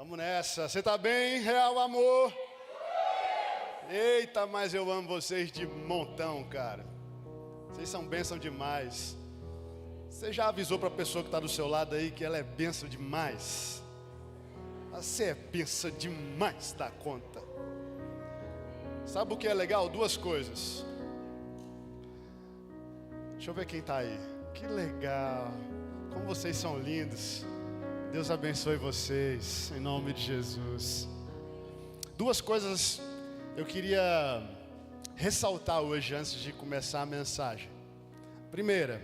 Vamos nessa. Você tá bem, real amor? Eita, mas eu amo vocês de montão, cara. Vocês são bênção demais. Você já avisou para a pessoa que está do seu lado aí que ela é bênção demais? Você é bênção demais da conta. Sabe o que é legal? Duas coisas. Deixa eu ver quem está aí. Que legal. Como vocês são lindos. Deus abençoe vocês, em nome de Jesus. Duas coisas eu queria ressaltar hoje antes de começar a mensagem. Primeira,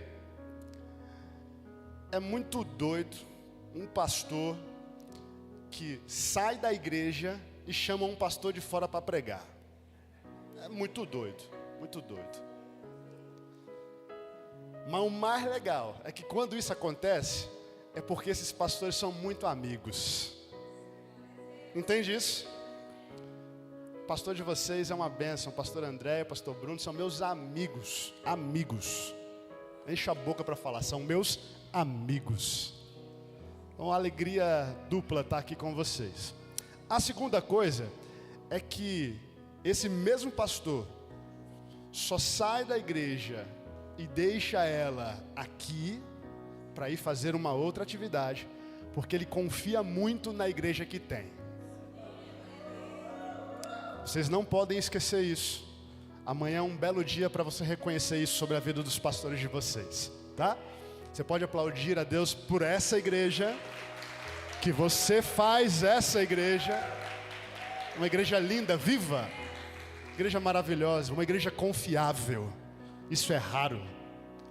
é muito doido um pastor que sai da igreja e chama um pastor de fora para pregar. É muito doido, muito doido. Mas o mais legal é que quando isso acontece, é porque esses pastores são muito amigos. Entende isso? O pastor de vocês é uma bênção. O pastor André, o pastor Bruno são meus amigos. Amigos. Enche a boca para falar, são meus amigos. Então, uma alegria dupla estar aqui com vocês. A segunda coisa é que esse mesmo pastor só sai da igreja e deixa ela aqui para ir fazer uma outra atividade, porque ele confia muito na igreja que tem. Vocês não podem esquecer isso. Amanhã é um belo dia para você reconhecer isso sobre a vida dos pastores de vocês, tá? Você pode aplaudir a Deus por essa igreja, que você faz essa igreja, uma igreja linda, viva, igreja maravilhosa, uma igreja confiável. Isso é raro,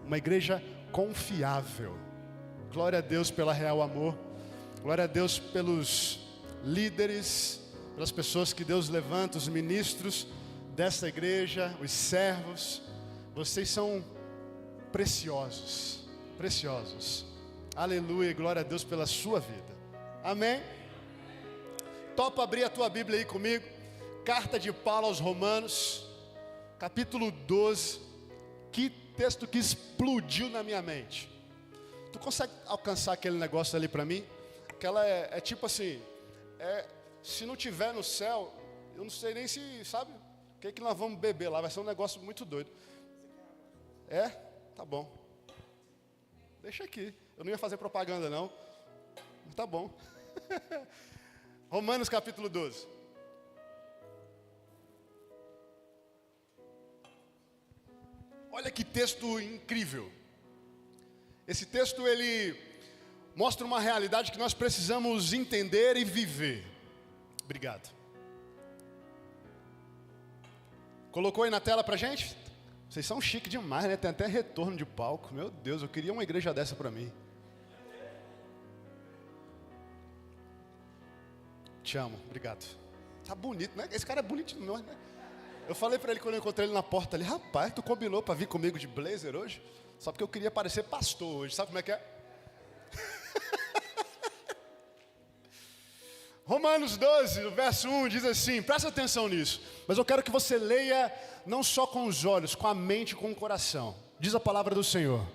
uma igreja confiável. Glória a Deus pela Real Amor. Glória a Deus pelos líderes, pelas pessoas que Deus levanta, os ministros dessa igreja, os servos. Vocês são preciosos, preciosos. Aleluia, glória a Deus pela sua vida. Amém? Topa abrir a tua Bíblia aí comigo. Carta de Paulo aos Romanos, capítulo 12. Que texto que explodiu na minha mente. Tu consegue alcançar aquele negócio ali para mim? Aquela é tipo assim, se não tiver no céu, eu não sei nem se, sabe, o que nós vamos beber lá, vai ser um negócio muito doido. Tá bom. Deixa aqui, eu não ia fazer propaganda não, mas tá bom. Romanos capítulo 12. Olha que texto incrível. Esse texto ele mostra uma realidade que nós precisamos entender e viver. Obrigado. Colocou aí na tela pra gente? Vocês são chique demais, né? Tem até retorno de palco. Meu Deus, eu queria uma igreja dessa pra mim. Te amo, obrigado. Tá bonito, né? Esse cara é bonitinho, não, né? Eu falei pra ele quando eu encontrei ele na porta ali: rapaz, tu combinou pra vir comigo de blazer hoje? Só porque eu queria parecer pastor hoje, sabe como é que é? Romanos 12, no verso 1, diz assim, presta atenção nisso. Mas eu quero que você leia não só com os olhos, com a mente e com o coração. Diz a palavra do Senhor: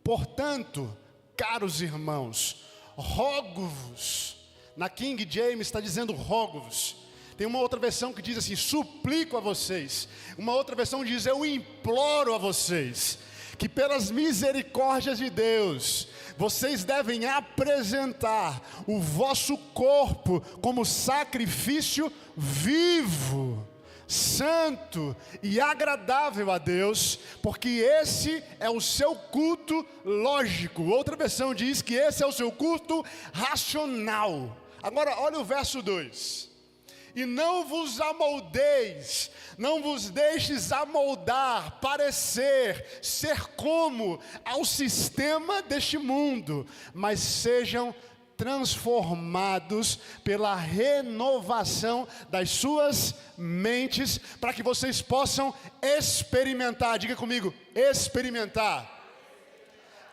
portanto, caros irmãos, rogo-vos. Na King James está dizendo rogo-vos. Tem uma outra versão que diz assim, suplico a vocês. Uma outra versão diz, eu imploro a vocês, que pelas misericórdias de Deus, vocês devem apresentar o vosso corpo como sacrifício vivo, santo e agradável a Deus, porque esse é o seu culto lógico. Outra versão diz que esse é o seu culto racional. Agora olha o verso 2. E não vos amoldeis, não vos deixes amoldar, parecer, ser como ao sistema deste mundo, mas sejam transformados pela renovação das suas mentes, para que vocês possam experimentar, diga comigo, experimentar,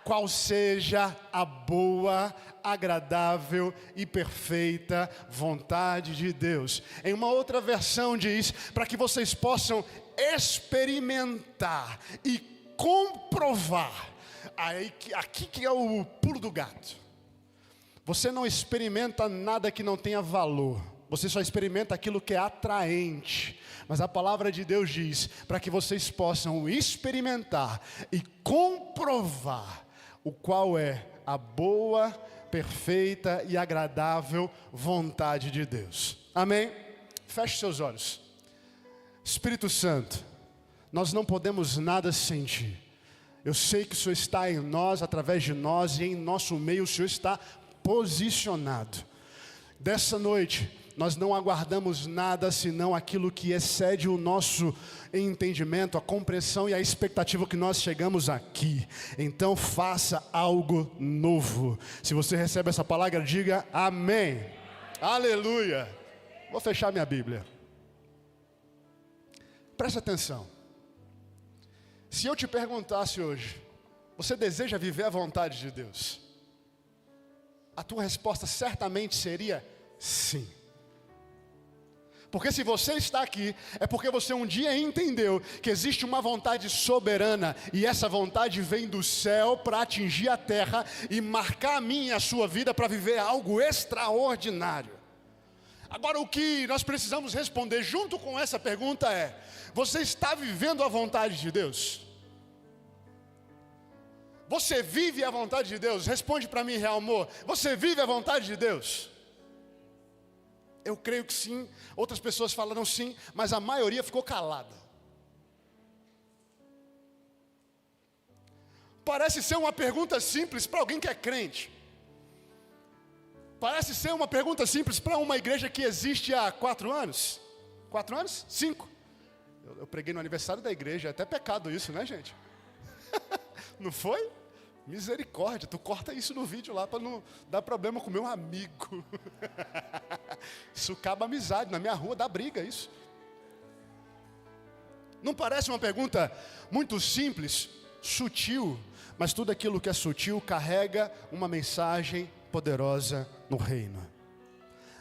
qual seja a boa, agradável e perfeita vontade de Deus. Em uma outra versão diz, para que vocês possam experimentar e comprovar. Aqui que é o pulo do gato. Você não experimenta nada que não tenha valor. Você só experimenta aquilo que é atraente. Mas a palavra de Deus diz para que vocês possam experimentar e comprovar o qual é a boa, perfeita e agradável vontade de Deus. Amém? Feche seus olhos. Espírito Santo, nós não podemos nada sem Ti. Eu sei que o Senhor está em nós, através de nós, e em nosso meio o Senhor está posicionado. Dessa noite, nós não aguardamos nada senão aquilo que excede o nosso entendimento, a compreensão e a expectativa que nós chegamos aqui. Então faça algo novo. Se você recebe essa palavra, diga amém. Aleluia. Vou fechar minha Bíblia. Preste atenção. Se eu te perguntasse hoje, você deseja viver a vontade de Deus? A tua resposta certamente seria sim. Porque se você está aqui, é porque você um dia entendeu que existe uma vontade soberana, e essa vontade vem do céu para atingir a terra e marcar a minha e a sua vida para viver algo extraordinário. Agora, o que nós precisamos responder junto com essa pergunta é: você está vivendo a vontade de Deus? Você vive a vontade de Deus? Responde para mim, real amor. Você vive a vontade de Deus? Eu creio que sim. Outras pessoas falaram sim, mas a maioria ficou calada. Parece ser uma pergunta simples para alguém que é crente. Parece ser uma pergunta simples para uma igreja que existe há 4 anos. 4 anos? 5. Eu preguei no aniversário da igreja, é até pecado isso, né, gente? Não foi? Misericórdia, tu corta isso no vídeo lá para não dar problema com meu amigo. Isso acaba amizade, na minha rua dá briga isso. Não parece uma pergunta muito simples, sutil, mas tudo aquilo que é sutil carrega uma mensagem poderosa no reino.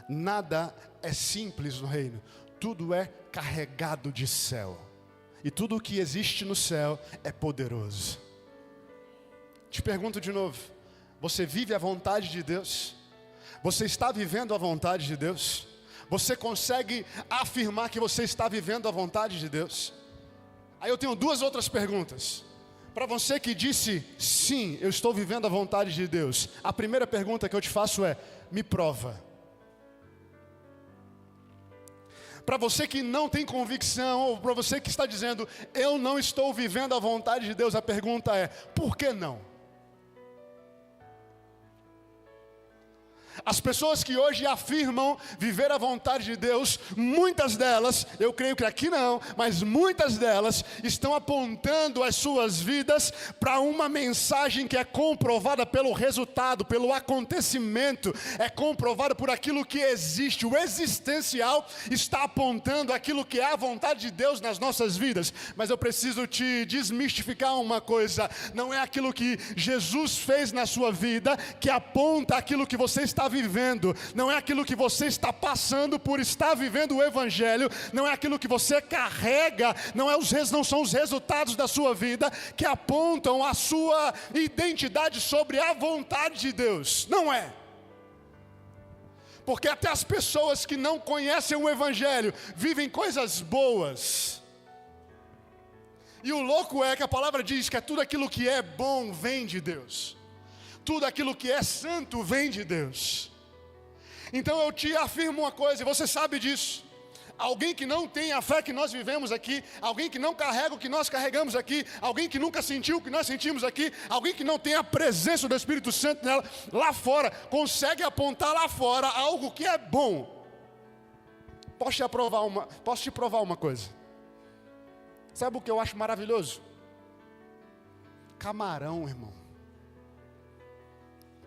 Nada é simples no reino, tudo é carregado de céu. E tudo o que existe no céu é poderoso. Te pergunto de novo, você vive a vontade de Deus? Você está vivendo a vontade de Deus? Você consegue afirmar que você está vivendo a vontade de Deus? Aí eu tenho 2 outras perguntas. Para você que disse, sim, eu estou vivendo a vontade de Deus. A primeira pergunta que eu te faço é, me prova. Para você que não tem convicção, ou para você que está dizendo, eu não estou vivendo a vontade de Deus, a pergunta é, por que não? As pessoas que hoje afirmam viver a vontade de Deus, muitas delas, eu creio que aqui não, mas muitas delas estão apontando as suas vidas para uma mensagem que é comprovada pelo resultado, pelo acontecimento, é comprovada por aquilo que existe. O existencial está apontando aquilo que é a vontade de Deus nas nossas vidas. Mas eu preciso te desmistificar uma coisa: não é aquilo que Jesus fez na sua vida que aponta aquilo que você está vivendo, não é aquilo que você está passando por estar vivendo o Evangelho, não é aquilo que você carrega, não são os resultados da sua vida que apontam a sua identidade sobre a vontade de Deus, não é. Porque até as pessoas que não conhecem o Evangelho vivem coisas boas. E o louco é que a palavra diz que tudo aquilo que é bom vem de Deus. Tudo aquilo que é santo vem de Deus. Então eu te afirmo uma coisa, e você sabe disso. Alguém que não tem a fé que nós vivemos aqui, alguém que não carrega o que nós carregamos aqui, alguém que nunca sentiu o que nós sentimos aqui, alguém que não tem a presença do Espírito Santo nela, lá fora, consegue apontar lá fora algo que é bom. Posso te provar uma coisa. Sabe o que eu acho maravilhoso? Camarão, irmão.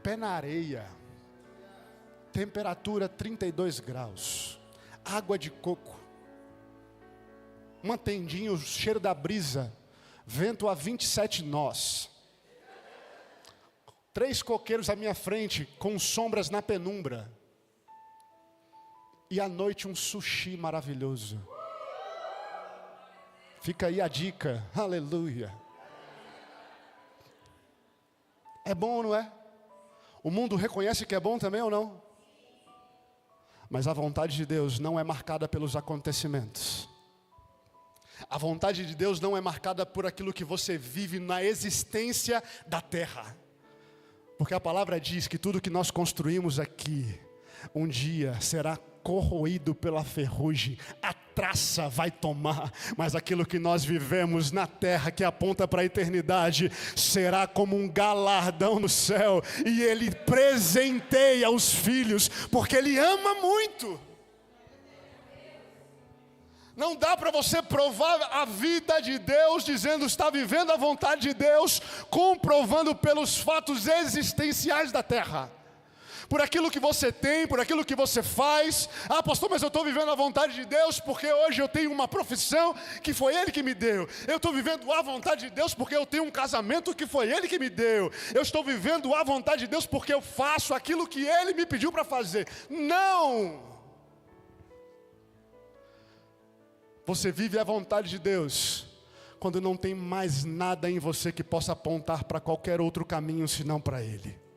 Pé na areia, temperatura 32 graus, água de coco, uma tendinha, o cheiro da brisa, vento a 27 nós, 3 coqueiros à minha frente, com sombras na penumbra, e à noite um sushi maravilhoso. Fica aí a dica, aleluia. É bom, não é? O mundo reconhece que é bom também ou não? Mas a vontade de Deus não é marcada pelos acontecimentos. A vontade de Deus não é marcada por aquilo que você vive na existência da terra. Porque a palavra diz que tudo que nós construímos aqui, um dia será corroído pela ferrugem, a traça vai tomar, mas aquilo que nós vivemos na terra, que aponta para a eternidade, será como um galardão no céu, e Ele presenteia os filhos, porque Ele ama muito. Não dá para você provar a vida de Deus, dizendo está vivendo a vontade de Deus, comprovando pelos fatos existenciais da terra. Por aquilo que você tem, por aquilo que você faz. Ah, pastor, mas eu estou vivendo a vontade de Deus porque hoje eu tenho uma profissão que foi Ele que me deu. Eu estou vivendo a vontade de Deus porque eu tenho um casamento que foi Ele que me deu. Eu estou vivendo a vontade de Deus porque eu faço aquilo que Ele me pediu para fazer. Não! Você vive a vontade de Deus quando não tem mais nada em você que possa apontar para qualquer outro caminho senão para Ele.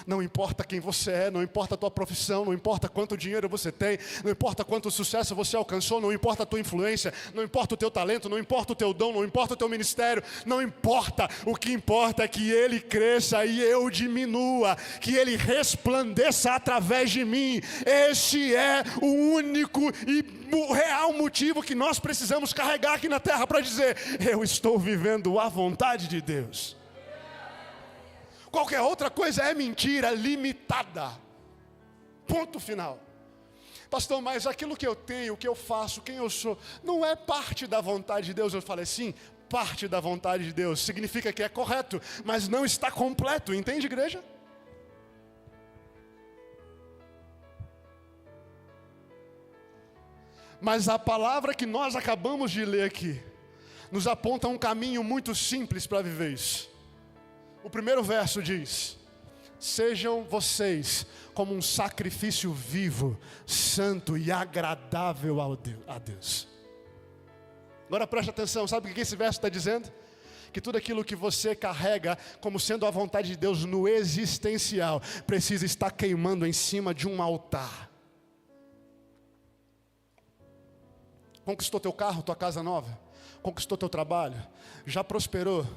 Não importa quem você é, não importa a tua profissão, não importa quanto dinheiro você tem, não importa quanto sucesso você alcançou, não importa a tua influência, não importa o teu talento, não importa o teu dom, não importa o teu ministério, não importa. O que importa é que Ele cresça e eu diminua, que Ele resplandeça através de mim. Esse é o único e o real motivo que nós precisamos carregar aqui na terra para dizer: eu estou vivendo a vontade de Deus. Qualquer outra coisa é mentira limitada. Ponto final. Pastor, mas aquilo que eu tenho, o que eu faço, quem eu sou, não é parte da vontade de Deus. Eu falei sim, parte da vontade de Deus. Significa que é correto, mas não está completo. Entende, igreja? Mas a palavra que nós acabamos de ler aqui nos aponta um caminho muito simples para viver isso. O primeiro verso diz: sejam vocês como um sacrifício vivo, santo e agradável a Deus. Agora preste atenção, sabe o que esse verso está dizendo? Que tudo aquilo que você carrega como sendo a vontade de Deus no existencial, precisa estar queimando em cima de um altar. Conquistou teu carro, tua casa nova? Conquistou teu trabalho? Já prosperou?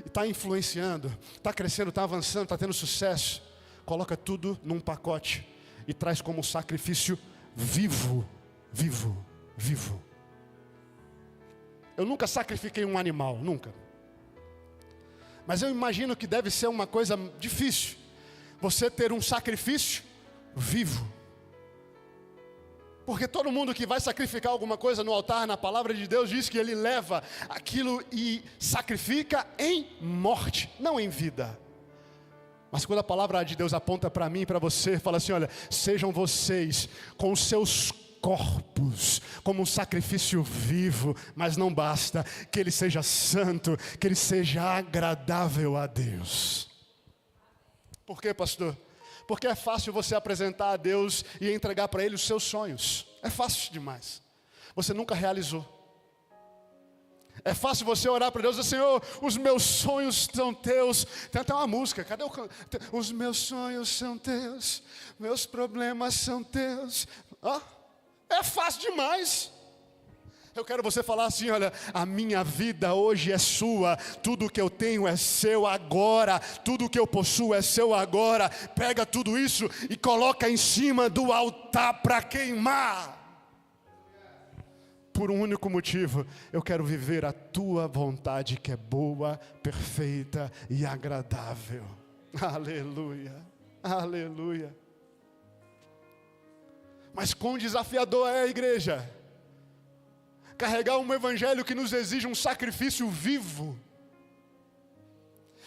Está influenciando, está crescendo, está avançando, está tendo sucesso? Coloca tudo num pacote e traz como sacrifício vivo, vivo, vivo. Eu nunca sacrifiquei um animal, nunca. Mas eu imagino que deve ser uma coisa difícil você ter um sacrifício vivo. Porque todo mundo que vai sacrificar alguma coisa no altar, na palavra de Deus, diz que ele leva aquilo e sacrifica em morte, não em vida. Mas quando a palavra de Deus aponta para mim e para você, fala assim: olha, sejam vocês com os seus corpos como um sacrifício vivo, mas não basta, que ele seja santo, que ele seja agradável a Deus. Por quê, pastor? Porque é fácil você apresentar a Deus e entregar para Ele os seus sonhos. É fácil demais. Você nunca realizou. É fácil você orar para Deus e dizer: Senhor, os meus sonhos são teus. Tem até uma música, cadê o canto? Os meus sonhos são teus, meus problemas são teus. É fácil demais. Eu quero você falar assim: olha, a minha vida hoje é sua, tudo que eu tenho é seu agora, tudo que eu possuo é seu agora. Pega tudo isso e coloca em cima do altar para queimar. Por um único motivo: eu quero viver a tua vontade, que é boa, perfeita e agradável. Aleluia, aleluia. Mas quão desafiador é a igreja carregar um evangelho que nos exige um sacrifício vivo.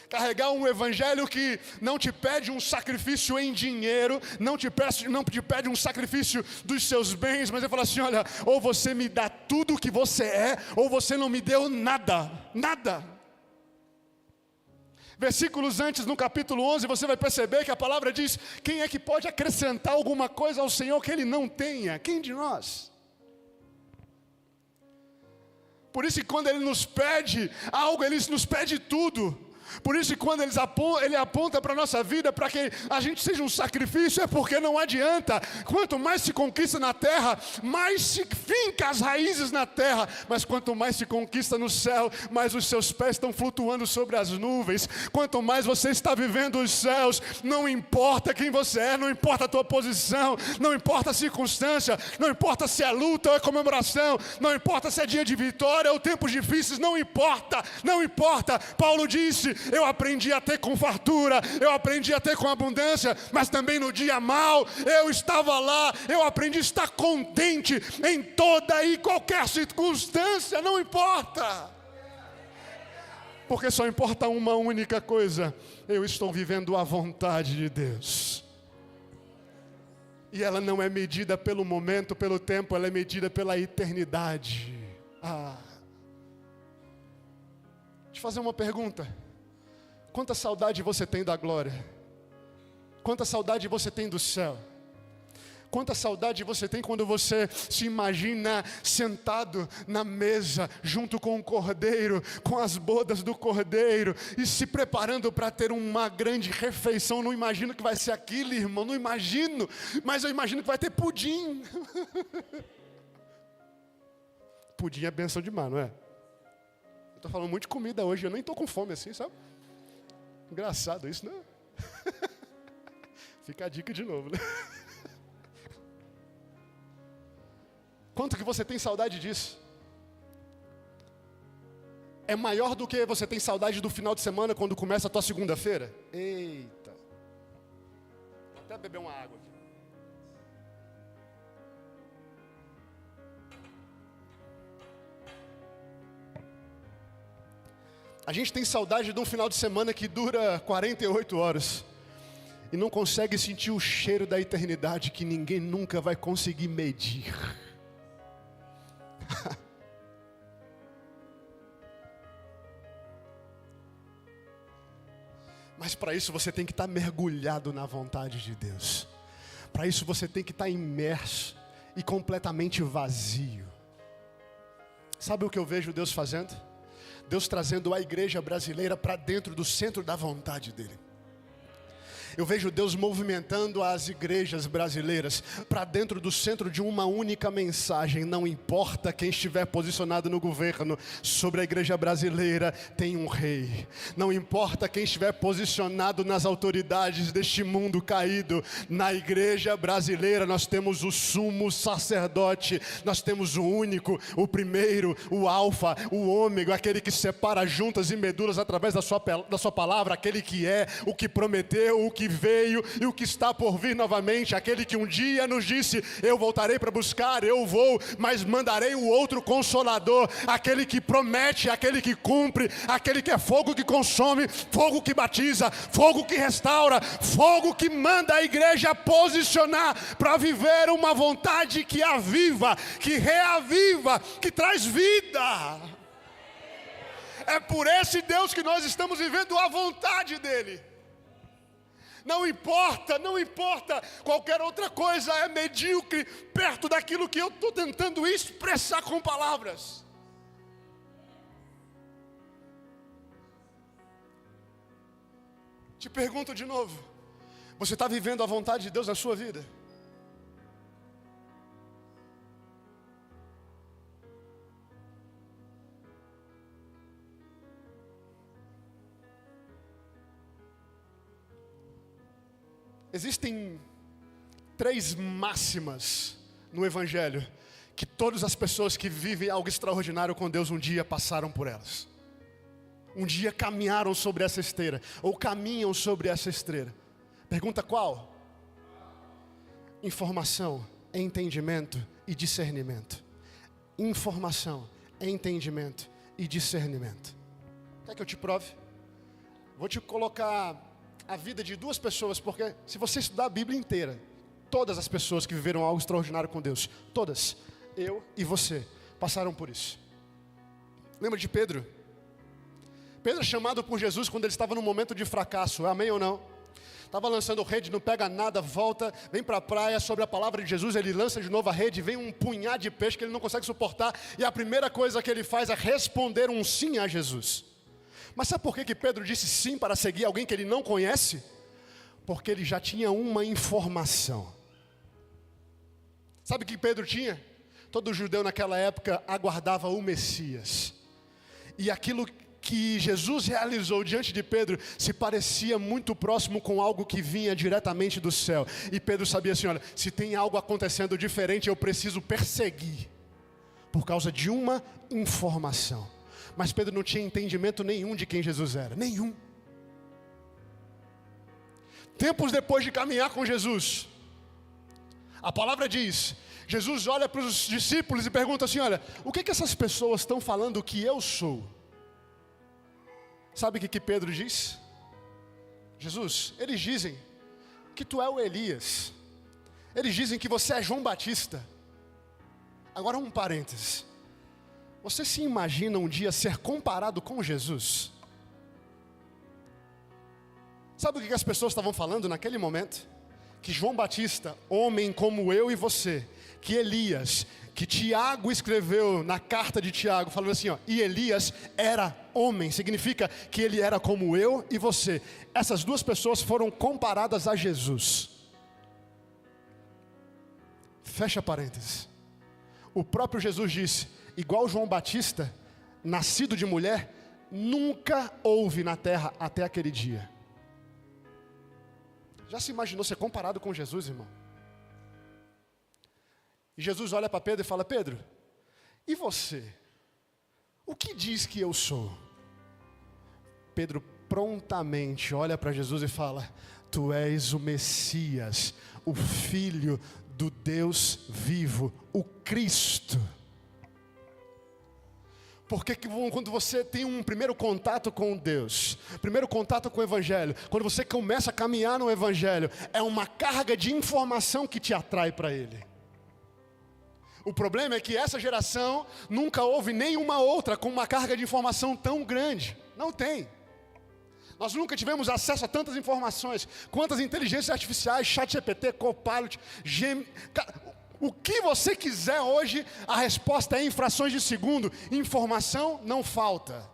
Carregar um evangelho que não te pede um sacrifício em dinheiro, não te pede um sacrifício dos seus bens, mas ele fala assim: olha, ou você me dá tudo o que você é, ou você não me deu nada, nada. Versículos antes, no capítulo 11, você vai perceber que a palavra diz: quem é que pode acrescentar alguma coisa ao Senhor que Ele não tenha? Quem de nós? Por isso que quando Ele nos pede algo, Ele nos pede tudo. Por isso que quando ele aponta para a nossa vida, para que a gente seja um sacrifício, é porque não adianta. Quanto mais se conquista na terra, mais se finca as raízes na terra. Mas quanto mais se conquista no céu, mais os seus pés estão flutuando sobre as nuvens. Quanto mais você está vivendo os céus, não importa quem você é, não importa a tua posição, não importa a circunstância, não importa se é luta ou é comemoração, não importa se é dia de vitória ou tempos difíceis, não importa, não importa. Paulo disse: eu aprendi a ter com fartura, eu aprendi a ter com abundância, mas também no dia mau, eu estava lá, eu aprendi a estar contente em toda e qualquer circunstância, não importa. Porque só importa uma única coisa: eu estou vivendo a vontade de Deus. E ela não é medida pelo momento, pelo tempo, ela é medida pela eternidade. Deixa eu fazer uma pergunta. Quanta saudade você tem da glória? Quanta saudade você tem do céu? Quanta saudade você tem quando você se imagina sentado na mesa, junto com o Cordeiro, com as bodas do Cordeiro, e se preparando para ter uma grande refeição. Não imagino que vai ser aquilo, irmão, não imagino, mas eu imagino que vai ter pudim. Pudim é bênção demais, não é? Eu estou falando muito de comida hoje, eu nem estou com fome assim, sabe? Engraçado isso, não? Fica a dica de novo, né? Quanto que você tem saudade disso? É maior do que você tem saudade do final de semana quando começa a tua segunda-feira? Eita. Vou até beber uma água aqui. A gente tem saudade de um final de semana que dura 48 horas e não consegue sentir o cheiro da eternidade que ninguém nunca vai conseguir medir. Mas para isso você tem que estar mergulhado na vontade de Deus. Para isso você tem que estar imerso e completamente vazio. Sabe o que eu vejo Deus fazendo? Deus trazendo a igreja brasileira para dentro do centro da vontade dele. Eu vejo Deus movimentando as igrejas brasileiras para dentro do centro de uma única mensagem. Não importa quem estiver posicionado no governo, sobre a igreja brasileira tem um rei. Não importa quem estiver posicionado nas autoridades deste mundo caído, na igreja brasileira nós temos o sumo sacerdote, nós temos o único, o primeiro, o alfa, o ômega, aquele que separa juntas e medulas através da sua palavra, aquele que é, o que prometeu, o que veio e o que está por vir novamente, aquele que um dia nos disse: eu voltarei para buscar, eu vou, mas mandarei o outro Consolador, aquele que promete, aquele que cumpre, aquele que é fogo que consome, fogo que batiza, fogo que restaura, fogo que manda a igreja posicionar para viver uma vontade que aviva, que reaviva, que traz vida. É por esse Deus que nós estamos vivendo a vontade dele. Não importa qualquer outra coisa, é medíocre perto daquilo que eu estou tentando expressar com palavras. Te pergunto de novo, você está vivendo a vontade de Deus na sua vida? Existem 3 máximas no Evangelho que todas as pessoas que vivem algo extraordinário com Deus um dia passaram por elas. Um dia caminharam sobre essa esteira, ou caminham sobre essa esteira. Pergunta qual? Informação, entendimento e discernimento. Informação, entendimento e discernimento. Quer que eu te prove? Vou te colocar a vida de 2 pessoas, porque se você estudar a Bíblia inteira, todas as pessoas que viveram algo extraordinário com Deus, todas, eu e você, passaram por isso. Lembra de Pedro? Pedro é chamado por Jesus quando ele estava num momento de fracasso, amém ou não? Estava lançando rede, não pega nada, volta, vem para a praia, sobre a palavra de Jesus, ele lança de novo a rede, vem um punhado de peixe que ele não consegue suportar, e a primeira coisa que ele faz é responder um sim a Jesus. Mas sabe por que Pedro disse sim para seguir alguém que ele não conhece? Porque ele já tinha uma informação. Sabe o que Pedro tinha? Todo judeu naquela época aguardava o Messias. E aquilo que Jesus realizou diante de Pedro se parecia muito próximo com algo que vinha diretamente do céu. E Pedro sabia assim, olha, se tem algo acontecendo diferente, eu preciso perseguir. Por causa de uma informação. Mas Pedro não tinha entendimento nenhum de quem Jesus era. Nenhum. Tempos depois de caminhar com Jesus, a palavra diz, Jesus olha para os discípulos e pergunta assim, olha, o que essas pessoas estão falando que eu sou? Sabe o que Pedro diz? Jesus, eles dizem que tu é o Elias. Eles dizem que você é João Batista. Agora um parênteses. Você se imagina um dia ser comparado com Jesus? Sabe o que as pessoas estavam falando naquele momento? Que João Batista, homem como eu e você, que Elias, que Tiago escreveu na carta de Tiago, falando assim, ó, e Elias era homem, significa que ele era como eu e você. Essas duas pessoas foram comparadas a Jesus. Fecha parênteses. O próprio Jesus disse, igual João Batista, nascido de mulher, nunca houve na terra até aquele dia. Já se imaginou ser comparado com Jesus, irmão? E Jesus olha para Pedro e fala, Pedro, e você? O que diz que eu sou? Pedro prontamente olha para Jesus e fala, tu és o Messias, o Filho do Deus vivo, o Cristo. Porque quando você tem um primeiro contato com Deus, primeiro contato com o Evangelho, quando você começa a caminhar no Evangelho, é uma carga de informação que te atrai para Ele. O problema é que essa geração nunca houve nenhuma outra com uma carga de informação tão grande. Não tem. Nós nunca tivemos acesso a tantas informações. Quantas inteligências artificiais, ChatGPT, Copilot, o que você quiser hoje, a resposta é em frações de segundo. Informação não falta.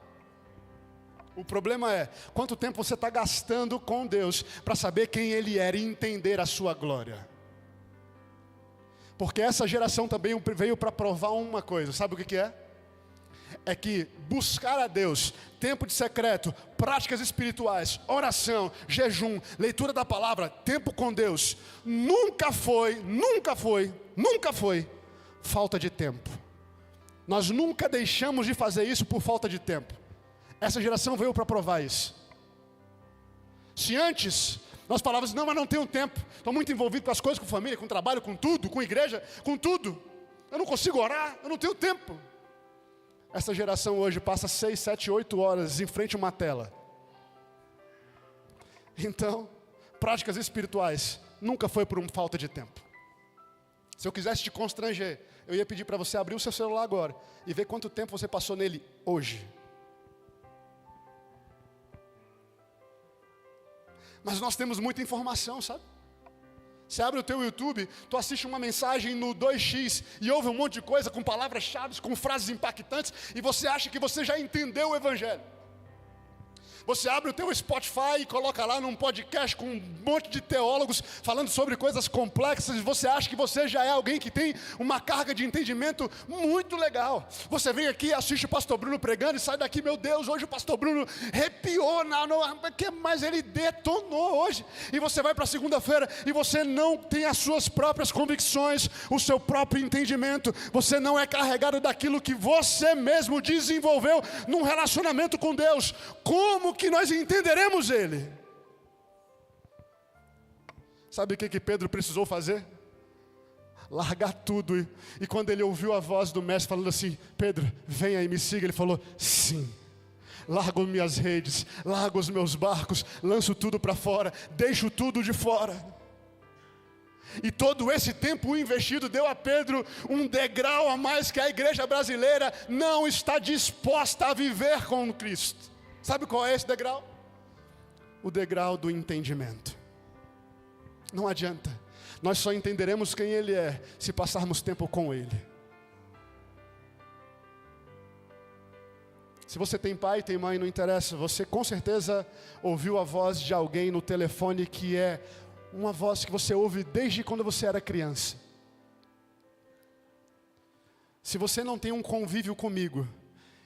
O problema é, quanto tempo você está gastando com Deus para saber quem Ele era e entender a sua glória. Porque essa geração também veio para provar uma coisa, sabe o que é? É que buscar a Deus, tempo de secreto, práticas espirituais, oração, jejum, leitura da palavra, tempo com Deus, nunca foi falta de tempo. Nós nunca deixamos de fazer isso por falta de tempo. Essa geração veio para provar isso. Se antes nós falávamos, não, mas não tenho tempo, estou muito envolvido com as coisas, com família, com trabalho, com tudo, com igreja, com tudo, eu não consigo orar, eu não tenho tempo. Essa geração hoje passa 6, 7, 8 horas em frente a uma tela. Então, práticas espirituais nunca foi por uma falta de tempo. Se eu quisesse te constranger, eu ia pedir para você abrir o seu celular agora e ver quanto tempo você passou nele hoje. Mas nós temos muita informação, sabe? Você abre o teu YouTube, tu assiste uma mensagem no 2x e ouve um monte de coisa com palavras-chave, com frases impactantes, e você acha que você já entendeu o Evangelho. Você abre o teu Spotify e coloca lá num podcast com um monte de teólogos falando sobre coisas complexas, e você acha que você já é alguém que tem uma carga de entendimento muito legal. Você vem aqui, assiste o pastor Bruno pregando e sai daqui, meu Deus, hoje o pastor Bruno arrepiou, mas ele detonou hoje. E você vai para segunda-feira e você não tem as suas próprias convicções, o seu próprio entendimento. Você não é carregado daquilo que você mesmo desenvolveu num relacionamento com Deus. Como que nós entenderemos Ele? Sabe o que Pedro precisou fazer? Largar tudo. E quando ele ouviu a voz do mestre falando assim, Pedro, venha e me siga, ele falou, sim. Largo minhas redes, largo os meus barcos, lanço tudo para fora, deixo tudo de fora. E todo esse tempo investido deu a Pedro um degrau a mais que a igreja brasileira não está disposta a viver com Cristo. Sabe qual é esse degrau? O degrau do entendimento. Não adianta. Nós só entenderemos quem Ele é se passarmos tempo com Ele. Se você tem pai, tem mãe, não interessa. Você com certeza ouviu a voz de alguém no telefone que é uma voz que você ouve desde quando você era criança. Se você não tem um convívio comigo,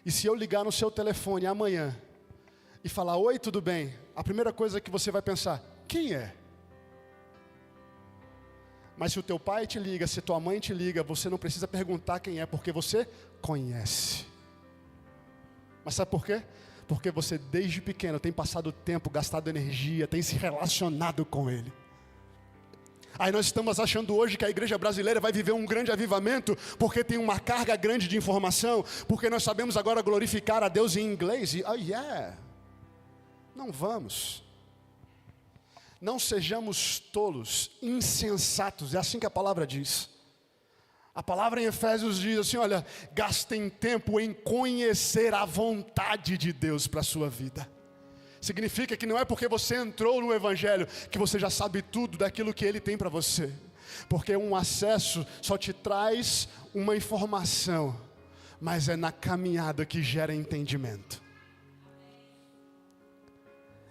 e se eu ligar no seu telefone amanhã e falar, oi, tudo bem? A primeira coisa que você vai pensar, quem é? Mas se o teu pai te liga, se tua mãe te liga, você não precisa perguntar quem é, porque você conhece. Mas sabe por quê? Porque você desde pequeno tem passado tempo, gastado energia, tem se relacionado com ele. Aí nós estamos achando hoje que a igreja brasileira vai viver um grande avivamento, porque tem uma carga grande de informação, porque nós sabemos agora glorificar a Deus em inglês, e não vamos. Não sejamos tolos, insensatos, é assim que a palavra diz. A palavra em Efésios diz assim, olha, gastem tempo em conhecer a vontade de Deus para a sua vida. Significa que não é porque você entrou no Evangelho que você já sabe tudo daquilo que Ele tem para você. Porque um acesso só te traz uma informação, mas é na caminhada que gera entendimento.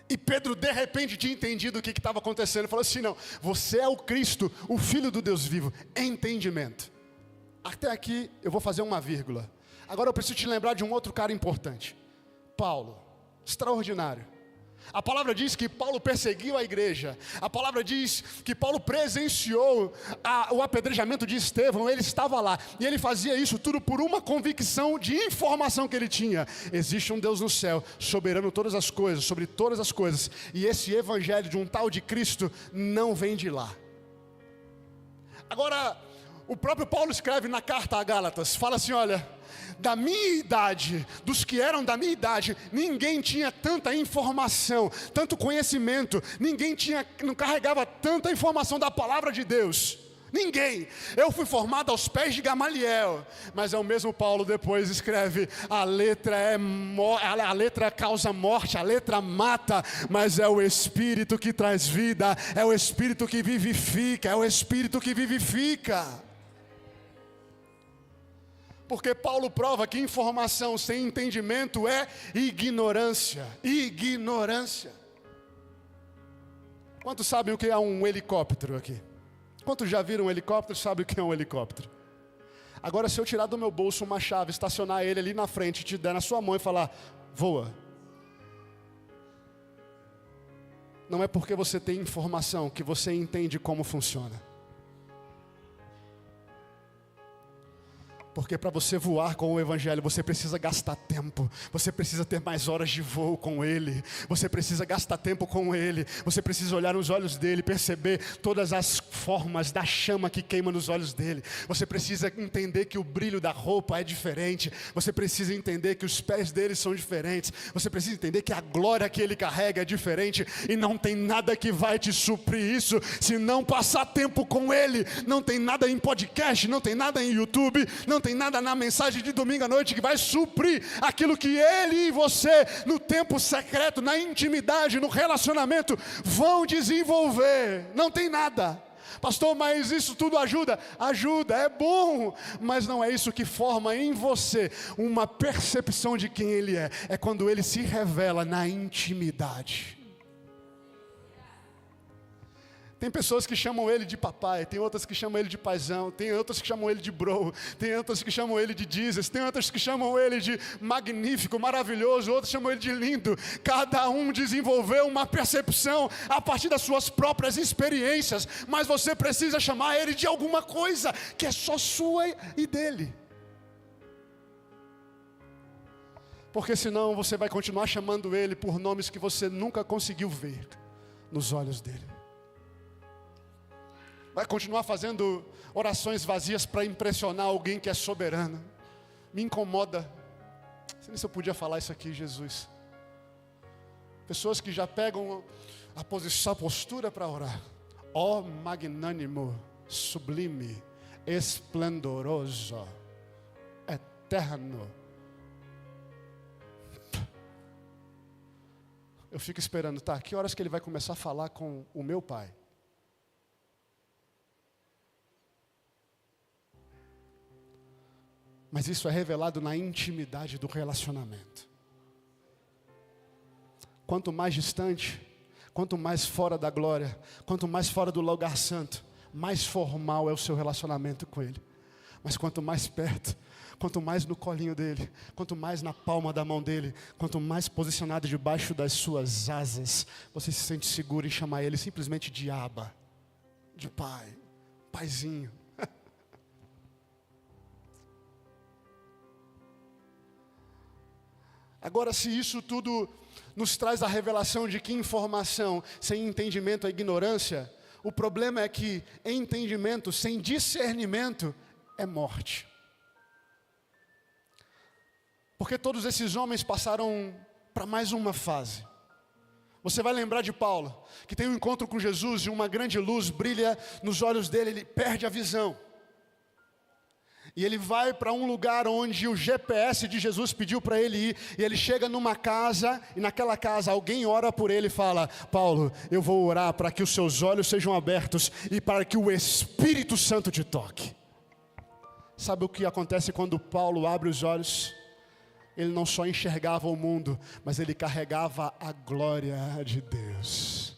E Pedro de repente tinha entendido o que estava acontecendo. Ele falou assim, não, você é o Cristo, o Filho do Deus vivo. Entendimento. Até aqui eu vou fazer uma vírgula. Agora eu preciso te lembrar de um outro cara importante. Paulo, extraordinário. A palavra diz que Paulo perseguiu a igreja. A palavra diz que Paulo presenciou o apedrejamento de Estevão. Ele estava lá. E ele fazia isso tudo por uma convicção de informação que ele tinha. Existe um Deus no céu, soberano todas as coisas, sobre todas as coisas. E esse evangelho de um tal de Cristo não vem de lá. Agora, o próprio Paulo escreve na carta a Gálatas. Fala assim, olha... Da minha idade, dos que eram da minha idade, ninguém tinha tanta informação, tanto conhecimento, não carregava tanta informação da palavra de Deus. Ninguém. Eu fui formado aos pés de Gamaliel, mas é o mesmo Paulo depois escreve, a letra causa morte, a letra mata, mas é o Espírito que traz vida, é o Espírito que vivifica, é o Espírito que vivifica. Porque Paulo prova que informação sem entendimento é ignorância. Ignorância. Quantos sabem o que é um helicóptero aqui? Quantos já viram um helicóptero, sabem o que é um helicóptero? Agora se eu tirar do meu bolso uma chave, estacionar ele ali na frente, te der na sua mão e falar, voa. Não é porque você tem informação que você entende como funciona. Porque para você voar com o Evangelho, você precisa gastar tempo. Você precisa ter mais horas de voo com Ele. Você precisa gastar tempo com Ele. Você precisa olhar nos olhos dEle, perceber todas as formas da chama que queima nos olhos dEle. Você precisa entender que o brilho da roupa é diferente. Você precisa entender que os pés dEle são diferentes. Você precisa entender que a glória que Ele carrega é diferente. E não tem nada que vai te suprir isso, se não passar tempo com Ele. Não tem nada em podcast, não tem nada em YouTube, não tem nada na mensagem de domingo à noite que vai suprir aquilo que Ele e você, no tempo secreto, na intimidade, no relacionamento, vão desenvolver. Não tem nada. Pastor, mas isso tudo ajuda? Ajuda, é bom, mas não é isso que forma em você uma percepção de quem Ele é. É quando Ele se revela na intimidade. Tem pessoas que chamam Ele de papai, tem outras que chamam Ele de paizão, tem outras que chamam Ele de bro, tem outras que chamam Ele de Jesus, tem outras que chamam Ele de magnífico, maravilhoso, outras chamam Ele de lindo. Cada um desenvolveu uma percepção a partir das suas próprias experiências, mas você precisa chamar Ele de alguma coisa que é só sua e dEle. Porque senão você vai continuar chamando Ele por nomes que você nunca conseguiu ver nos olhos dEle. Vai continuar fazendo orações vazias para impressionar alguém que é soberano. Me incomoda. Não sei se eu podia falar isso aqui, Jesus. Pessoas que já pegam a postura para orar. Ó magnânimo, sublime, esplendoroso, eterno. Eu fico esperando, tá? Que horas que ele vai começar a falar com o meu pai? Mas isso é revelado na intimidade do relacionamento. quanto mais distante, quanto mais fora da glória, quanto mais fora do lugar santo, mais formal é o seu relacionamento com Ele. Mas quanto mais perto, quanto mais no colinho dEle, quanto mais na palma da mão dEle, quanto mais posicionado debaixo das suas asas, você se sente seguro em chamar Ele simplesmente de Abba, de Pai, Paizinho. Agora, se isso tudo nos traz a revelação de que informação sem entendimento é ignorância, o problema é que entendimento sem discernimento é morte. Porque todos esses homens passaram para mais uma fase. Você vai lembrar de Paulo, que tem um encontro com Jesus e uma grande luz brilha nos olhos dele, ele perde a visão. E ele vai para um lugar onde o GPS de Jesus pediu para ele ir. E ele chega numa casa, e naquela casa alguém ora por ele e fala: Paulo, eu vou orar para que os seus olhos sejam abertos e para que o Espírito Santo te toque. Sabe o que acontece quando Paulo abre os olhos? Ele não só enxergava o mundo, mas ele carregava a glória de Deus.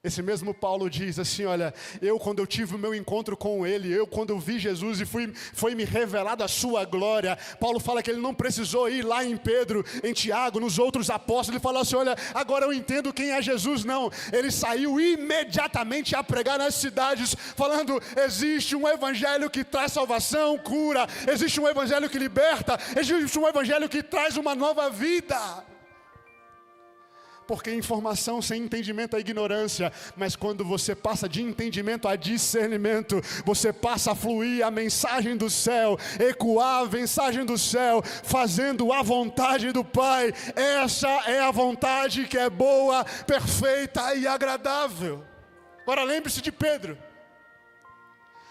Esse mesmo Paulo diz assim, olha, quando eu tive o meu encontro com Ele, quando eu vi Jesus e foi me revelado a sua glória, Paulo fala que ele não precisou ir lá em Pedro, em Tiago, nos outros apóstolos, ele falou assim, olha, agora eu entendo quem é Jesus, não, ele saiu imediatamente a pregar nas cidades, falando, existe um evangelho que traz salvação, cura, existe um evangelho que liberta, existe um evangelho que traz uma nova vida. Porque informação sem entendimento é ignorância, mas quando você passa de entendimento a discernimento, você passa a fluir a mensagem do céu, ecoar a mensagem do céu, fazendo a vontade do Pai. Essa é a vontade que é boa, perfeita e agradável. Agora lembre-se de Pedro.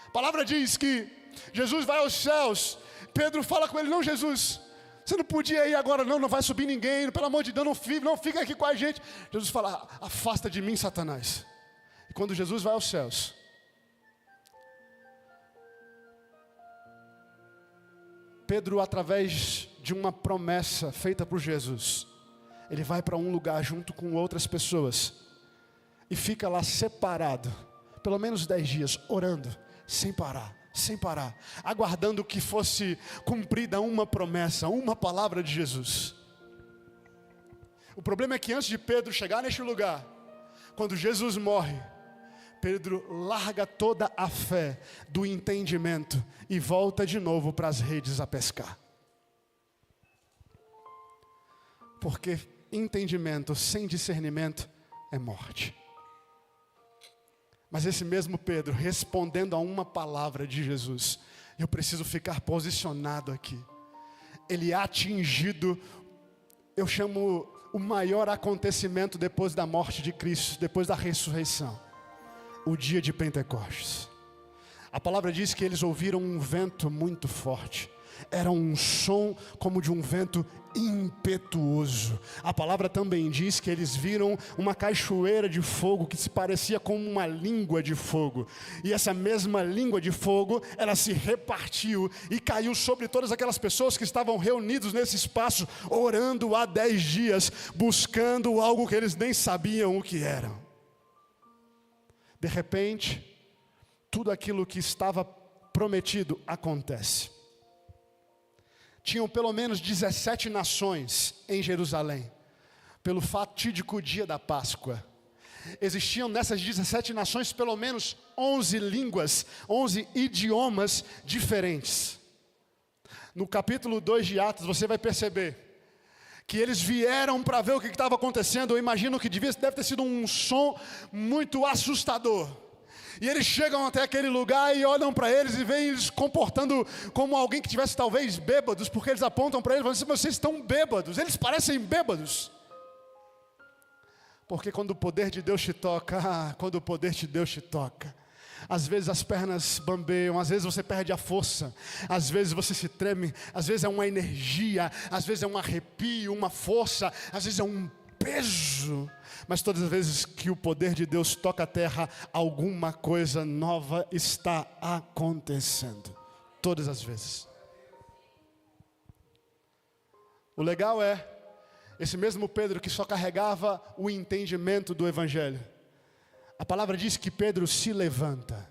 A palavra diz que Jesus vai aos céus, Pedro fala com ele, não, Jesus, você não podia ir agora não vai subir ninguém, pelo amor de Deus, não fica aqui com a gente. Jesus fala, afasta de mim, Satanás. E quando Jesus vai aos céus, Pedro, através de uma promessa feita por Jesus, ele vai para um lugar junto com outras pessoas, e fica lá separado, pelo menos 10 dias, orando, sem parar, aguardando que fosse cumprida uma promessa, uma palavra de Jesus. O problema é que antes de Pedro chegar neste lugar, quando Jesus morre, Pedro larga toda a fé do entendimento e volta de novo para as redes a pescar. Porque entendimento sem discernimento é morte. Mas esse mesmo Pedro, respondendo a uma palavra de Jesus, eu preciso ficar posicionado aqui. Ele é atingido, eu chamo o maior acontecimento depois da morte de Cristo, depois da ressurreição, o dia de Pentecostes. A palavra diz que eles ouviram um vento muito forte. Era um som como de um vento impetuoso. A palavra também diz que eles viram uma cachoeira de fogo que se parecia com uma língua de fogo. E essa mesma língua de fogo, ela se repartiu e caiu sobre todas aquelas pessoas que estavam reunidos nesse espaço, orando há 10 dias, buscando algo que eles nem sabiam o que era. De repente, tudo aquilo que estava prometido acontece. Tinham pelo menos 17 nações em Jerusalém, pelo fatídico dia da Páscoa. Existiam nessas 17 nações pelo menos 11 línguas, 11 idiomas diferentes. No capítulo 2 de Atos, você vai perceber que eles vieram para ver o que estava acontecendo. Eu imagino que deve ter sido um som muito assustador. E eles chegam até aquele lugar e olham para eles e veem eles comportando como alguém que tivesse talvez bêbados, porque eles apontam para eles e falam assim, vocês estão bêbados, eles parecem bêbados. Porque quando o poder de Deus te toca, quando o poder de Deus te toca, às vezes as pernas bambeiam, às vezes você perde a força, às vezes você se treme, às vezes é uma energia, às vezes é um arrepio, uma força, às vezes é um peso. Mas todas as vezes que o poder de Deus toca a terra, alguma coisa nova está acontecendo. Todas as vezes. O legal é esse mesmo Pedro que só carregava o entendimento do Evangelho, a palavra diz que Pedro se levanta.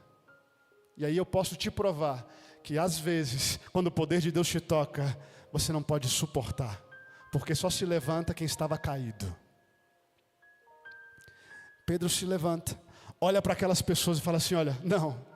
E aí eu posso te provar que às vezes, quando o poder de Deus te toca, você não pode suportar, porque só se levanta quem estava caído. Pedro se levanta, olha para aquelas pessoas e fala assim: olha, não,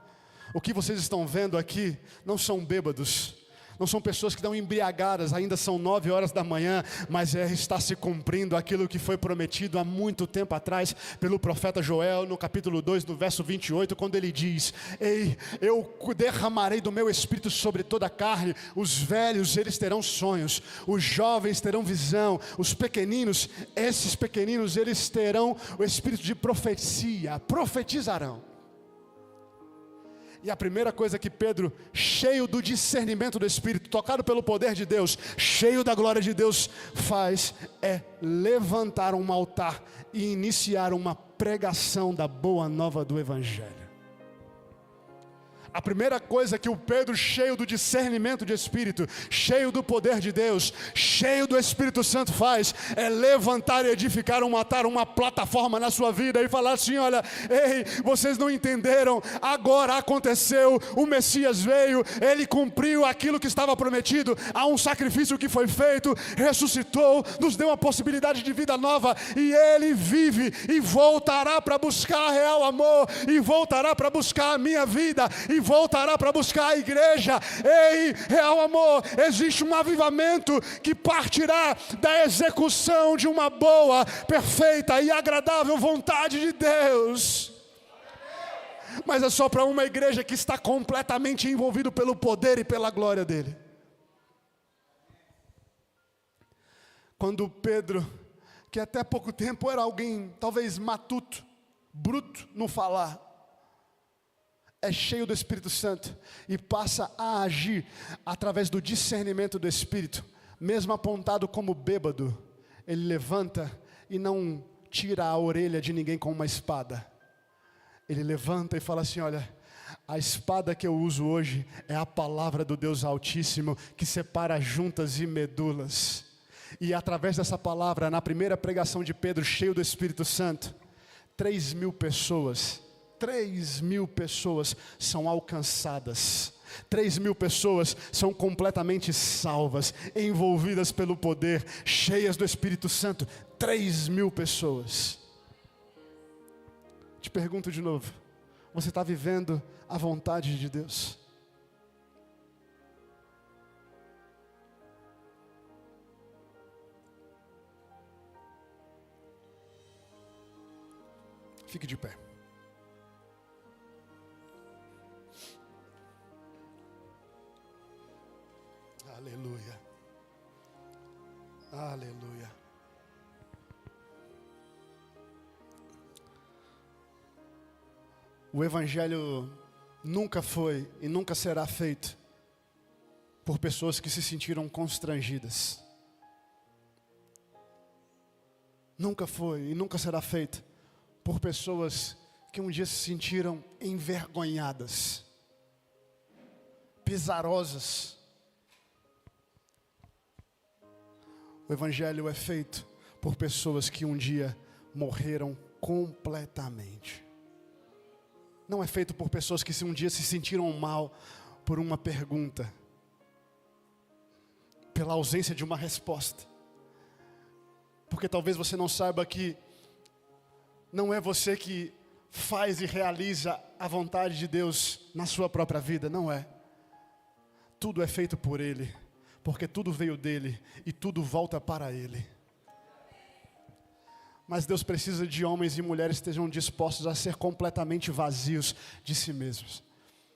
o que vocês estão vendo aqui não são bêbados, não são pessoas que estão embriagadas, ainda são 9 horas da manhã, mas está se cumprindo aquilo que foi prometido há muito tempo atrás pelo profeta Joel, no capítulo 2, no verso 28, quando ele diz: ei, eu derramarei do meu espírito sobre toda a carne, os velhos eles terão sonhos, os jovens terão visão, os pequeninos, esses pequeninos eles terão o espírito de profecia, profetizarão. E a primeira coisa que Pedro, cheio do discernimento do Espírito, tocado pelo poder de Deus, cheio da glória de Deus, faz é levantar um altar e iniciar uma pregação da boa nova do Evangelho. A primeira coisa que o Pedro, cheio do discernimento de Espírito, cheio do poder de Deus, cheio do Espírito Santo faz, é levantar e edificar um altar, uma plataforma na sua vida e falar assim: olha, ei, vocês não entenderam, agora aconteceu, o Messias veio, ele cumpriu aquilo que estava prometido, há um sacrifício que foi feito, ressuscitou, nos deu uma possibilidade de vida nova, e ele vive e voltará para buscar real amor, e voltará para buscar a minha vida, e voltará para buscar a igreja. Ei, real amor, existe um avivamento que partirá da execução de uma boa, perfeita e agradável vontade de Deus. Mas é só para uma igreja que está completamente envolvida pelo poder e pela glória dele. Quando Pedro, que até pouco tempo era alguém talvez matuto, bruto no falar, é cheio do Espírito Santo e passa a agir através do discernimento do Espírito, mesmo apontado como bêbado, ele levanta e não tira a orelha de ninguém com uma espada. Ele levanta e fala assim: olha, a espada que eu uso hoje é a palavra do Deus Altíssimo, que separa juntas e medulas. E através dessa palavra, na primeira pregação de Pedro, cheio do Espírito Santo, 3.000 pessoas são alcançadas, 3.000 pessoas são completamente salvas, envolvidas pelo poder, cheias do Espírito Santo. 3.000 pessoas. Te pergunto de novo: você está vivendo a vontade de Deus? Fique de pé. Aleluia, aleluia. O Evangelho nunca foi e nunca será feito por pessoas que se sentiram constrangidas. Nunca foi e nunca será feito por pessoas que um dia se sentiram envergonhadas, pesarosas. O Evangelho é feito por pessoas que um dia morreram completamente. Não é feito por pessoas que um dia se sentiram mal por uma pergunta, pela ausência de uma resposta. Porque talvez você não saiba que não é você que faz e realiza a vontade de Deus na sua própria vida, não é. Tudo é feito por Ele, porque tudo veio dele e tudo volta para Ele. Mas Deus precisa de homens e mulheres que estejam dispostos a ser completamente vazios de si mesmos,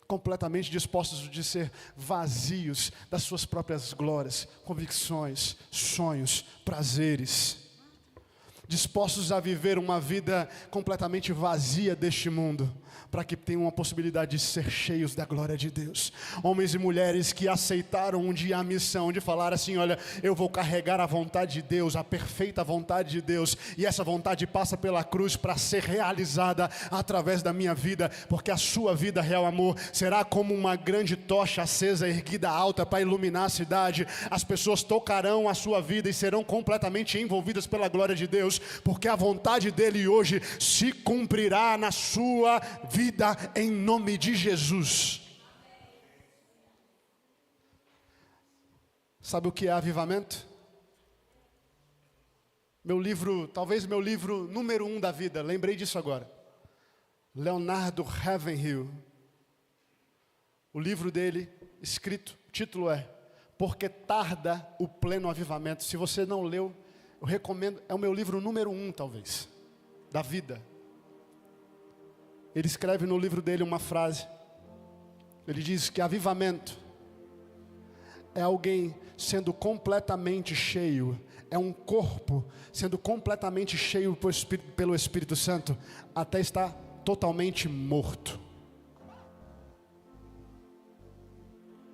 completamente dispostos de ser vazios das suas próprias glórias, convicções, sonhos, prazeres. dispostos a viver uma vida completamente vazia deste mundo, para que tenham a possibilidade de ser cheios da glória de Deus. Homens e mulheres que aceitaram um dia a missão de falar assim: olha, eu vou carregar a vontade de Deus, a perfeita vontade de Deus, e essa vontade passa pela cruz para ser realizada através da minha vida, porque a sua vida, real amor, será como uma grande tocha acesa, erguida alta para iluminar a cidade. As pessoas tocarão a sua vida e serão completamente envolvidas pela glória de Deus, porque a vontade dele hoje se cumprirá na sua vida, em nome de Jesus. Sabe o que é avivamento? Meu livro, talvez meu livro número 1 da vida, lembrei disso agora. Leonardo Ravenhill. O livro dele, escrito, o título é Porque Tarda o Pleno Avivamento. Se você não leu, eu recomendo, é o meu livro número 1 talvez, da vida. Ele escreve no livro dele uma frase. Ele diz que avivamento é alguém sendo completamente cheio, é um corpo sendo completamente cheio pelo Espírito Santo, até estar totalmente morto.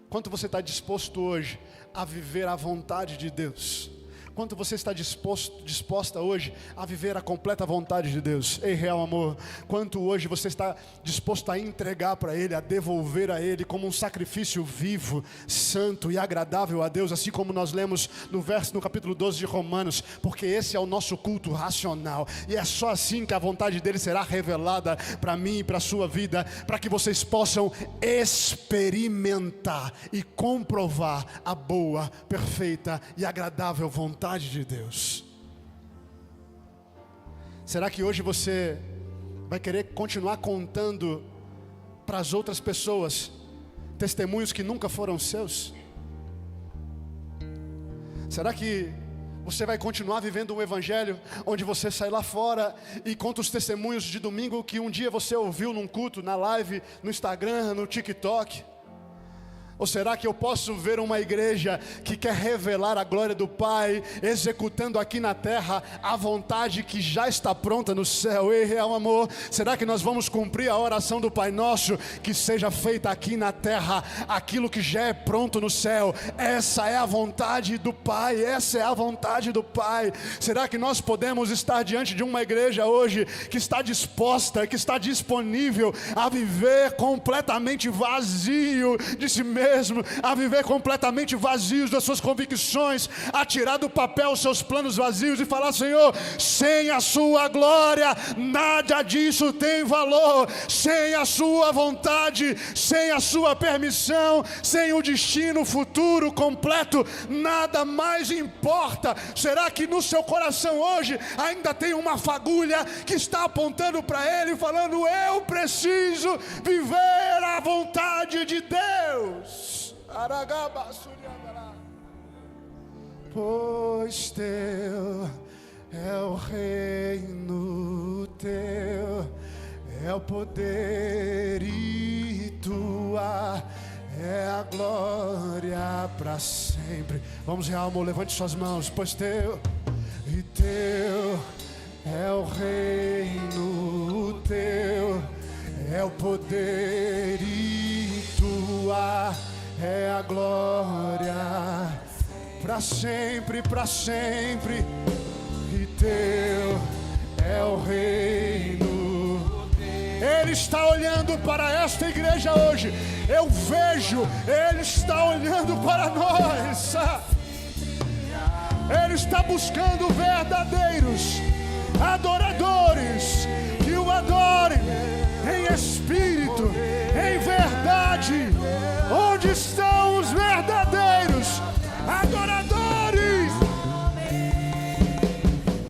Quanto você está disposto hoje a viver a vontade de Deus? Quanto você está disposta hoje a viver a completa vontade de Deus? Ei, real amor, quanto hoje você está disposto a entregar para Ele, a devolver a Ele como um sacrifício vivo, santo e agradável a Deus, assim como nós lemos no capítulo 12 de Romanos, porque esse é o nosso culto racional, e é só assim que a vontade dEle será revelada para mim e para a sua vida, para que vocês possam experimentar e comprovar a boa, perfeita e agradável vontade de Deus. Será que hoje você vai querer continuar contando para as outras pessoas testemunhos que nunca foram seus? Será que você vai continuar vivendo um evangelho onde você sai lá fora e conta os testemunhos de domingo que um dia você ouviu num culto, na live, no Instagram, no TikTok? Ou será que eu posso ver uma igreja que quer revelar a glória do Pai, executando aqui na terra a vontade que já está pronta no céu? Ei, real amor, será que nós vamos cumprir a oração do Pai Nosso, que seja feita aqui na terra aquilo que já é pronto no céu? Essa é a vontade do Pai, essa é a vontade do Pai. Será que nós podemos estar diante de uma igreja hoje que está disposta, que está disponível a viver completamente vazio de si mesmo, a viver completamente vazios das suas convicções, a tirar do papel os seus planos vazios e falar: Senhor, sem a sua glória nada disso tem valor, sem a sua vontade, sem a sua permissão, sem o destino futuro completo, nada mais importa. Será que no seu coração hoje ainda tem uma fagulha que está apontando para Ele, falando: eu preciso viver a vontade de Deus? Pois teu é o reino, teu é o poder e tua é a glória para sempre. Vamos, real amor, levante suas mãos. Pois teu e teu é o reino, teu é o poder e tua é a glória para sempre, para sempre. E teu é o reino. Ele está olhando para esta igreja hoje. Eu vejo, Ele está olhando para nós. Ele está buscando verdadeiros adoradores que o adorem em espírito